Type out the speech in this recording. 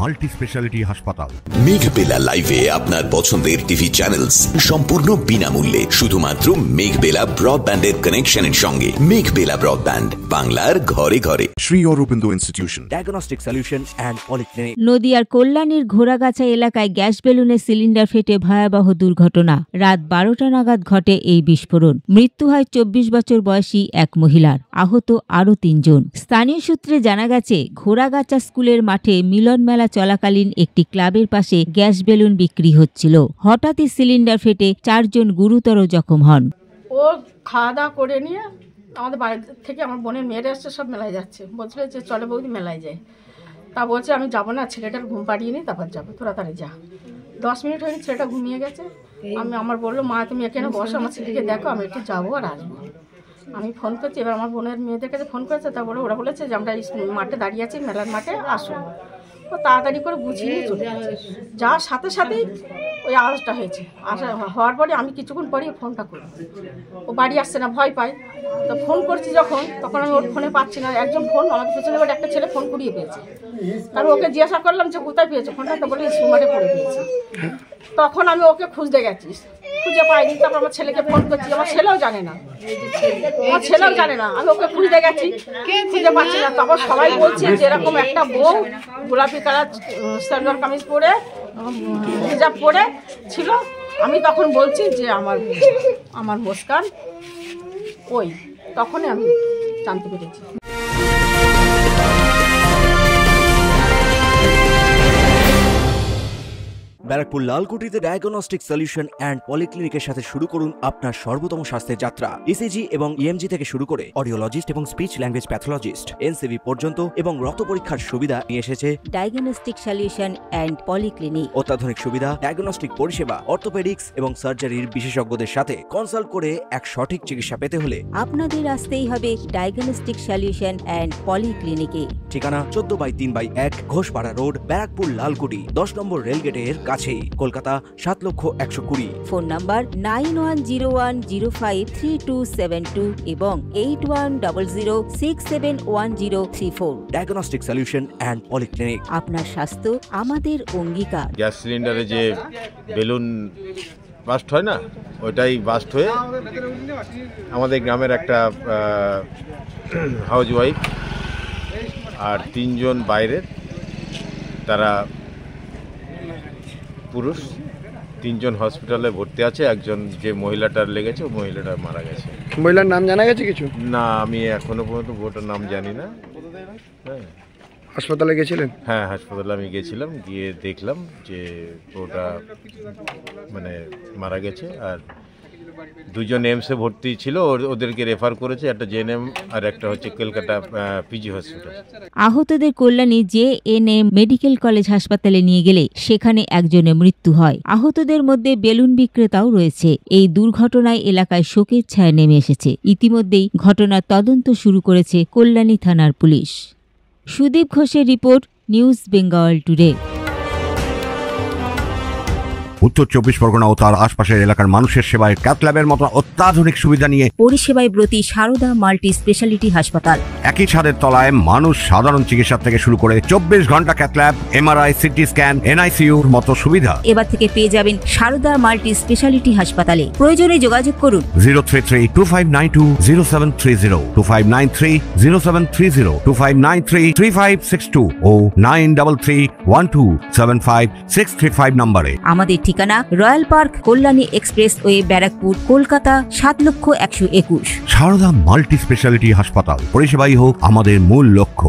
Multi speciality হাসপাতাল। মেঘবেলা লাইভে আপনার পছন্দের টিভি চ্যানেলস সম্পূর্ণ বিনামূল্যে শুধুমাত্র মেঘবেলা ব্রডব্যান্ডের কানেকশনের সঙ্গে। মেঘবেলা ব্রডব্যান্ড, বাংলার ঘরে ঘরে। Shri Aurobindo institution, diagnostic solution and polyclinic. নদিয়ার কল্যাণীর ঘোড়াগাছা এলাকায় গ্যাস বেলুনের সিলিন্ডার ফেটে ভয়াবহ দুর্ঘটনা। রাত 12টা নাগাদ ঘটে এই বিস্ফোরণ। মৃত্যু হয় 24 বছর বয়সী এক মহিলার, আহত আরও 3 জন। স্থানীয় সূত্রে জানা গেছে, ঘোড়াগাছা স্কুলের মাঠে মিলন মেলা চলাকালীন একটি ক্লাবের পাশে গ্যাস বেলুন বিক্রি হচ্ছিল। হঠাৎই সিলিন্ডার ফেটে 4 জন গুরুতর জখম হন। ও খাওয়া দাওয়া করে নিয়ে আমাদের বাড়ি থেকে আমার বোনের মেয়েরা আসছে, সব মেলায় যাচ্ছে। বলছিল যে চলে বৌদি মেলায় যায়। তা বলছে আমি যাবো না, ছেলেটার ঘুম পাড়িয়ে নিই, তারপর যাবো, তাড়াতাড়ি যা। 10 মিনিট হয়নি, ছেলেটা ঘুমিয়ে গেছে। আমার বললো, মা তুমি এখানে বসো, আমার ছেলেকে দেখো, আমি একটু যাবো আর আসবো। আমি ফোন করছি, এবার আমার বোনের মেয়েদের কাছে ফোন করেছে। তারপরে ওরা বলেছে যে আমরা মাঠে দাঁড়িয়ে আছি, মেলার মাঠে আসো। ও তাড়াতাড়ি করে গুছিয়ে নিয়ে চলে গেছে। যাওয়ার সাথে সাথেই ওই আওয়াজটা হয়েছে। হওয়ার পরে আমি কিছুক্ষণ পরেই ফোনটা করি। ও বাড়ি আসছে না, ভয় পাই। তো ফোন করছি যখন, তখন আমি ওর ফোনে পাচ্ছি না। একজন ফোন আমাদের পেছনে বাড়ি একটা ছেলে ফোন করিয়ে পেয়েছে। তারপর ওকে জিজ্ঞাসা করলাম যে কোথায় পেয়েছে ফোনটা, তো বলে স্কুল মাঠে পড়ে পেয়েছে। তখন আমি ওকে খুঁজতে গেছি, খুঁজে পাইনি। তারপর আমার ছেলেকে ফোন করছি, আমার ছেলেও জানে না, আমি ওকে খুঁজতে গেছি, খুঁজে পাচ্ছি না। তারপর সবাই বলছে যে এরকম একটা বউ গোলাপি কালার সালোয়ার কামিজ পরে, হিজাব পরে ছিল। আমি তখন বলছি যে আমার মুস্কান ওই, তখনই আমি জানতে পেরেছি। ব্যারাকপুর লালকুটিতে ডায়াগনস্টিক সলিউশন অ্যান্ড পলিক্লিনিকের সাথে শুরু করুন আপনার সর্বোত্তম স্বাস্থ্যের যাত্রা। ইসিজি এবং ইএমজি থেকে শুরু করে অডিওলজিস্ট এবং স্পিচ ল্যাঙ্গুয়েজ প্যাথোলজিস্ট, এনসিভি পর্যন্ত এবং রক্ত পরীক্ষার সুবিধা নিয়ে এসেছে ডায়াগনস্টিক সলিউশন অ্যান্ড পলিক্লিনিক। অত্যাধুনিক সুবিধা, ডায়াগনস্টিক পরিষেবা, অর্থোপেডিক্স এবং সার্জারির বিশেষজ্ঞদের সাথে কনসাল্ট করে এক সঠিক চিকিৎসা পেতে হলে আপনাদের আসতেই হবে ডায়াগনস্টিক সলিউশন অ্যান্ড পলিক্লিনিকে। ঠিকানা 14/3/1 ঘোষপাড়া রোড, ব্যারাকপুর লালকুটি, 10 নম্বর রেলগেটের কাছেই, কলকাতা 7,120,000। ফোন নাম্বার 9101053272 এবং 8100671034। Diagnostic solution and polyclinic. আপনার স্বাস্থ্য আমাদের অঙ্গীকার। গ্যাস সিলিন্ডারে যে বেলুন বাস্ট হয় না, ওইটাই বাস্ট হয়ে আমাদের গ্রামের একটা হাউস ওয়াইফ আর 3 জন বাইরের, তারা পুরুষ, 3 জন হসপিটালে ভর্তি আছে। একজন যে মহিলাটার লেগেছে, ওই মহিলাটা মারা গেছে। মহিলার নাম জানা গেছে কিছু? না, আমি এখনো পর্যন্ত ওটার নাম জানি না। হ্যাঁ, হাসপাতালে গেছিলেন? হ্যাঁ, হাসপাতালে আমি গেছিলাম, গিয়ে দেখলাম যে ওটা মানে মারা গেছে। আর 2 জন এমসে ভর্তি ছিল, ওদেরকে রেফার করেছে, একটা জেএনএম আর একটা হচ্ছে কলকাতা পিজি হসপিটাল। আহতদের কল্যাণী জেএনএম মেডিকেল কলেজ হাসপাতালে নিয়ে গেলে সেখানে একজনের মৃত্যু হয়। আহতদের মধ্যে বেলুন বিক্রেতাও রয়েছে। এই দুর্ঘটনায় এলাকায় শোকের ছায়া নেমে এসেছে। ইতিমধ্যেই ঘটনার তদন্ত শুরু করেছে কল্যাণী থানার পুলিশ। সুদীপ ঘোষের রিপোর্ট, নিউজ বেঙ্গল টুডে। উত্তর 24 পরগনা ও তার আশপাশের এলাকার মানুষের সেবায় ক্যাথ ল্যাবের মতো অত্যাধুনিক সুবিধা নিয়ে পরিষেবায় ব্রতী সারদা মাল্টি স্পেশালিটি হাসপাতাল। একই ছাদের তলায় মানুষ সাধারণ চিকিৎসা থেকে শুরু করে 24 ঘন্টা cath lab, MRI, CT scan, এনআইসিইউর মতো সুবিধা এবার থেকে পেয়ে যাবেন সারদা মাল্টি স্পেশালিটি হাসপাতালে। প্রয়োজনে যোগাযোগ করুন 033-2592-0730, 2593-0730, 2593-3562 ও 9331275635 নম্বরে। আমাদের ঠিকানা royal park, Kalyani expressway, Barrackpore, Kolkata 7,121,000। Sarada multi speciality হাসপাতাল, পরিষেবাই হোক আমাদের মূল লক্ষ্য।